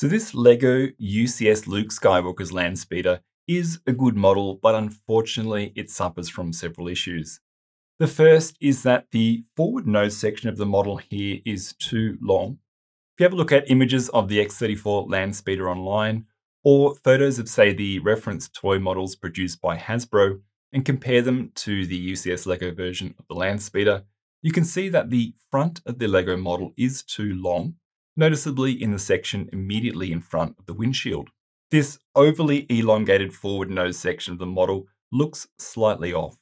So this LEGO UCS Luke Skywalker's Landspeeder is a good model, but unfortunately it suffers from several issues. The first is that the forward nose section of the model here is too long. If you have a look at images of the X34 Landspeeder online, or photos of, say, the reference toy models produced by Hasbro, and compare them to the UCS LEGO version of the Landspeeder, you can see that the front of the LEGO model is too long, noticeably in the section immediately in front of the windshield. This overly elongated forward nose section of the model looks slightly off.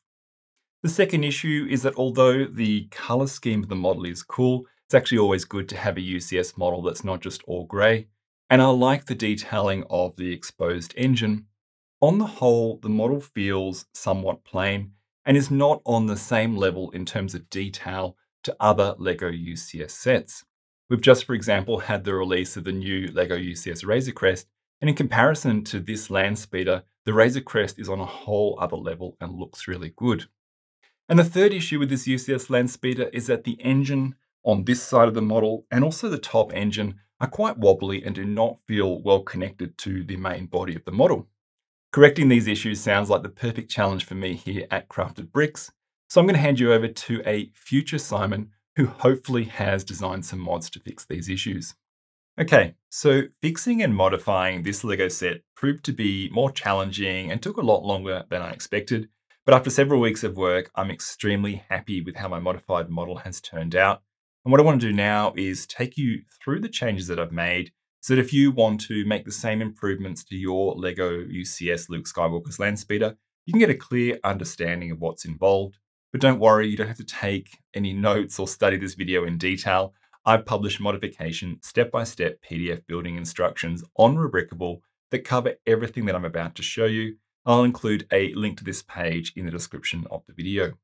The second issue is that although the color scheme of the model is cool, it's actually always good to have a UCS model that's not just all grey, and I like the detailing of the exposed engine. On the whole, the model feels somewhat plain and is not on the same level in terms of detail to other LEGO UCS sets. We've just, for example, had the release of the new LEGO UCS Razor Crest, and in comparison to this Landspeeder, the Razor Crest is on a whole other level and looks really good. And the third issue with this UCS Landspeeder is that the engine on this side of the model and also the top engine are quite wobbly and do not feel well connected to the main body of the model. Correcting these issues sounds like the perfect challenge for me here at CraftedBricks, so I'm going to hand you over to a future Simon who hopefully has designed some mods to fix these issues. Okay, so fixing and modifying this LEGO set proved to be more challenging and took a lot longer than I expected, but after several weeks of work, I'm extremely happy with how my modified model has turned out. And what I want to do now is take you through the changes that I've made so that if you want to make the same improvements to your LEGO UCS Luke Skywalker's Landspeeder, you can get a clear understanding of what's involved. But don't worry, you don't have to take any notes or study this video in detail. I've published modification step-by-step PDF building instructions on Rubricable that cover everything that I'm about to show you. I'll include a link to this page in the description of the video.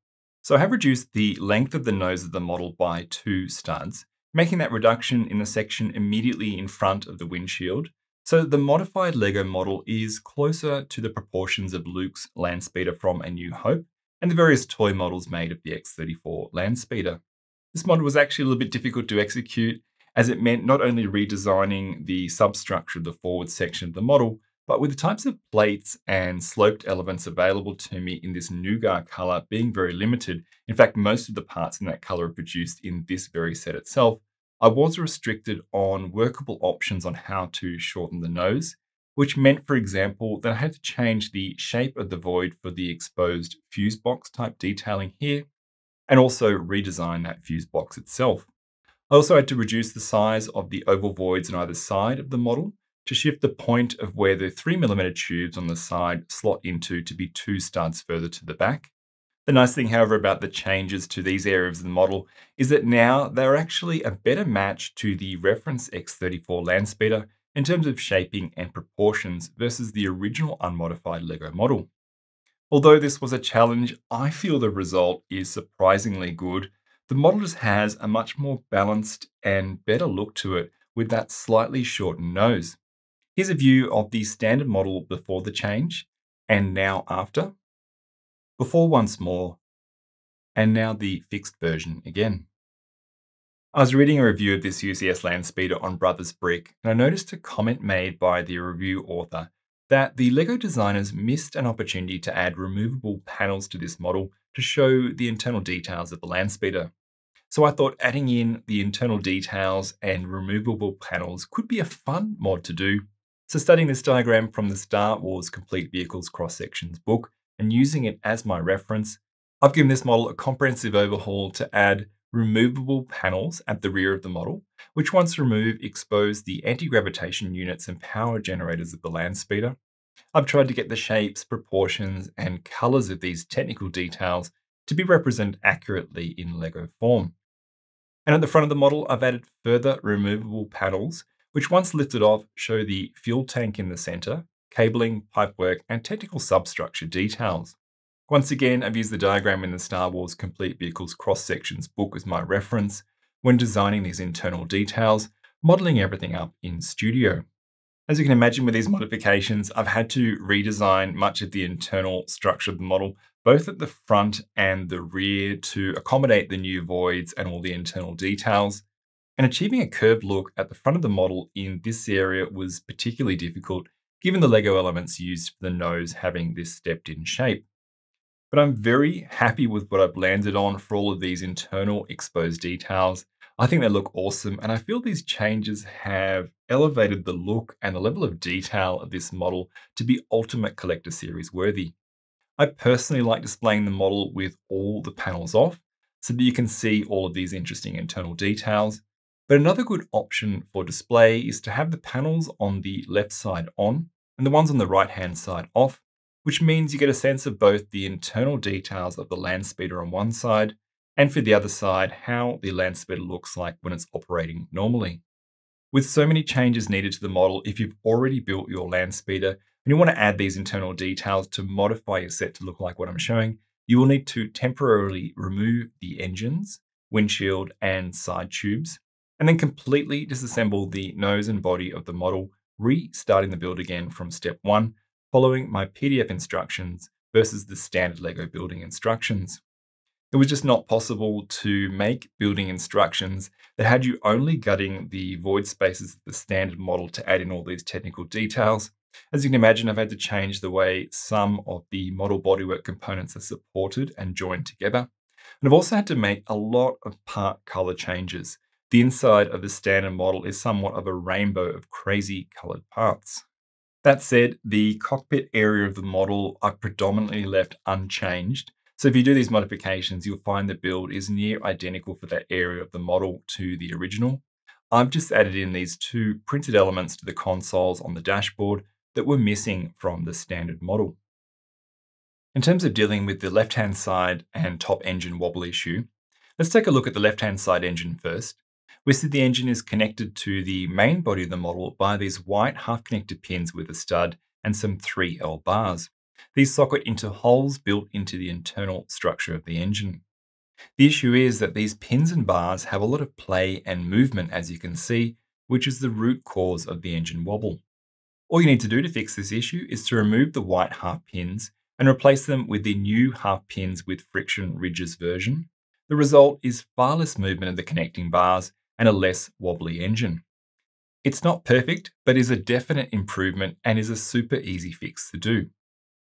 So I have reduced the length of the nose of the model by 2 studs, making that reduction in the section immediately in front of the windshield, so that the modified LEGO model is closer to the proportions of Luke's Landspeeder from A New Hope and the various toy models made of the X34 Landspeeder. This model was actually a little bit difficult to execute, as it meant not only redesigning the substructure of the forward section of the model, but with the types of plates and sloped elements available to me in this nougat color being very limited, in fact, most of the parts in that color are produced in this very set itself, I was restricted on workable options on how to shorten the nose, which meant, for example, that I had to change the shape of the void for the exposed fuse box type detailing here, and also redesign that fuse box itself. I also had to reduce the size of the oval voids on either side of the model to shift the point of where the 3mm tubes on the side slot into to be 2 studs further to the back. The nice thing, however, about the changes to these areas of the model is that now they're actually a better match to the reference X34 Landspeeder in terms of shaping and proportions versus the original unmodified LEGO model. Although this was a challenge, I feel the result is surprisingly good. The model just has a much more balanced and better look to it with that slightly shortened nose. Here's a view of the standard model before the change, and now after. Before once more, and now the fixed version again. I was reading a review of this UCS Landspeeder on Brothers Brick, and I noticed a comment made by the review author that the LEGO designers missed an opportunity to add removable panels to this model to show the internal details of the Landspeeder. So I thought adding in the internal details and removable panels could be a fun mod to do. So studying this diagram from the Star Wars Complete Vehicles Cross-Sections book and using it as my reference, I've given this model a comprehensive overhaul to add removable panels at the rear of the model, which once removed expose the anti-gravitation units and power generators of the Landspeeder. I've tried to get the shapes, proportions, and colors of these technical details to be represented accurately in LEGO form. And at the front of the model, I've added further removable panels, which once lifted off show the fuel tank in the center, cabling, pipework, and technical substructure details. Once again, I've used the diagram in the Star Wars Complete Vehicles Cross-Sections book as my reference when designing these internal details, modeling everything up in Studio. As you can imagine with these modifications, I've had to redesign much of the internal structure of the model, both at the front and the rear, to accommodate the new voids and all the internal details. And achieving a curved look at the front of the model in this area was particularly difficult, given the Lego elements used for the nose having this stepped-in shape. But I'm very happy with what I've landed on for all of these internal exposed details. I think they look awesome, and I feel these changes have elevated the look and the level of detail of this model to be Ultimate Collector Series worthy. I personally like displaying the model with all the panels off so that you can see all of these interesting internal details. But another good option for display is to have the panels on the left side on and the ones on the right hand side off, which means you get a sense of both the internal details of the Landspeeder on one side and for the other side, how the Landspeeder looks like when it's operating normally. With so many changes needed to the model, if you've already built your Landspeeder and you want to add these internal details to modify your set to look like what I'm showing, you will need to temporarily remove the engines, windshield, and side tubes, and then completely disassemble the nose and body of the model, restarting the build again from step 1, following my PDF instructions versus the standard Lego building instructions. It was just not possible to make building instructions that had you only gutting the void spaces of the standard model to add in all these technical details. As you can imagine, I've had to change the way some of the model bodywork components are supported and joined together. And I've also had to make a lot of part color changes. The inside of the standard model is somewhat of a rainbow of crazy colored parts. That said, the cockpit area of the model I've predominantly left unchanged. So if you do these modifications, you'll find the build is near identical for that area of the model to the original. I've just added in these two printed elements to the consoles on the dashboard that were missing from the standard model. In terms of dealing with the left-hand side and top engine wobble issue, let's take a look at the left-hand side engine first. We see the engine is connected to the main body of the model by these white half-connected pins with a stud and some 3L bars. These socket into holes built into the internal structure of the engine. The issue is that these pins and bars have a lot of play and movement, as you can see, which is the root cause of the engine wobble. All you need to do to fix this issue is to remove the white half pins and replace them with the new half pins with friction ridges version. The result is far less movement of the connecting bars and a less wobbly engine. It's not perfect, but is a definite improvement and is a super easy fix to do.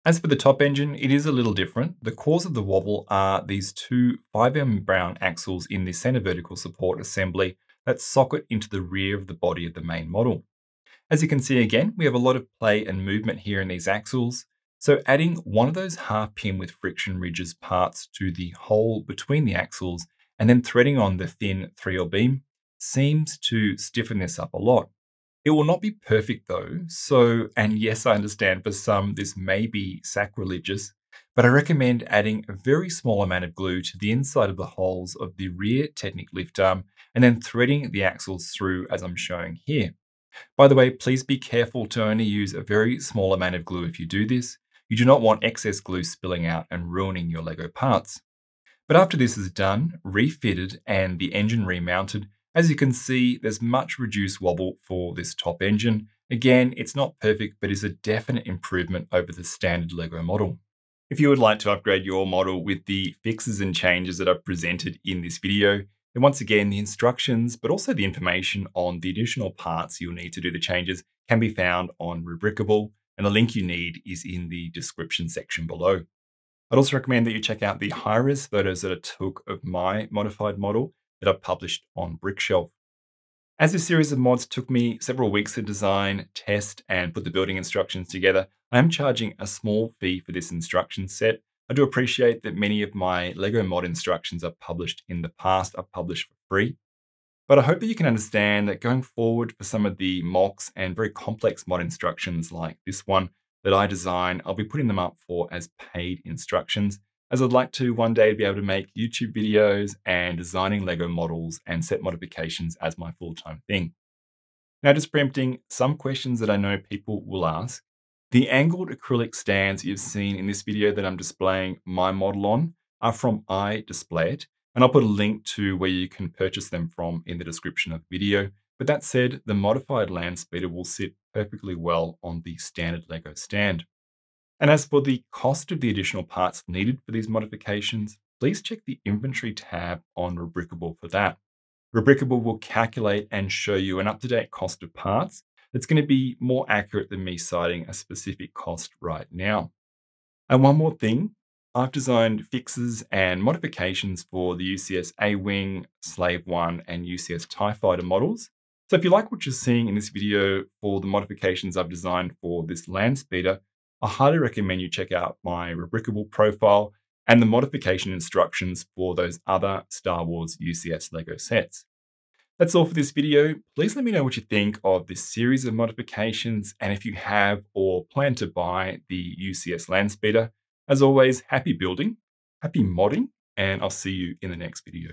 As for the top engine, it is a little different. The cause of the wobble are these two 5M Brown axles in the center vertical support assembly that socket into the rear of the body of the main model. As you can see again, we have a lot of play and movement here in these axles. So adding one of those half pin with friction ridges parts to the hole between the axles and then threading on the thin 3L beam seems to stiffen this up a lot. It will not be perfect though, and yes, I understand for some this may be sacrilegious, but I recommend adding a very small amount of glue to the inside of the holes of the rear Technic lift arm and then threading the axles through as I'm showing here. By the way, please be careful to only use a very small amount of glue if you do this. You do not want excess glue spilling out and ruining your Lego parts. But after this is done, refitted, and the engine remounted, as you can see, there's much reduced wobble for this top engine. Again, it's not perfect, but is a definite improvement over the standard Lego model. If you would like to upgrade your model with the fixes and changes that I've presented in this video, then once again, the instructions, but also the information on the additional parts you'll need to do the changes can be found on Rubricable, and the link you need is in the description section below. I'd also recommend that you check out the high-res photos that I took of my modified model that I've published on Brickshelf. As this series of mods took me several weeks to design, test, and put the building instructions together, I am charging a small fee for this instruction set. I do appreciate that many of my Lego mod instructions I've published in the past are published for free, but I hope that you can understand that going forward for some of the mocks and very complex mod instructions like this one that I design, I'll be putting them up for as paid instructions, as I'd like to one day be able to make YouTube videos and designing Lego models and set modifications as my full-time thing. Now, just preempting some questions that I know people will ask. The angled acrylic stands you've seen in this video that I'm displaying my model on are from iDisplayIt, and I'll put a link to where you can purchase them from in the description of the video. But that said, the modified Landspeeder will sit perfectly well on the standard Lego stand. And as for the cost of the additional parts needed for these modifications, please check the inventory tab on Rubricable for that. Rubricable will calculate and show you an up-to-date cost of parts that's going to be more accurate than me citing a specific cost right now. And one more thing, I've designed fixes and modifications for the UCS A-Wing, Slave 1, and UCS TIE Fighter models. So if you like what you're seeing in this video for the modifications I've designed for this Landspeeder, I highly recommend you check out my Rubricable profile and the modification instructions for those other Star Wars UCS LEGO sets. That's all for this video. Please let me know what you think of this series of modifications and if you have or plan to buy the UCS Landspeeder. As always, happy building, happy modding, and I'll see you in the next video.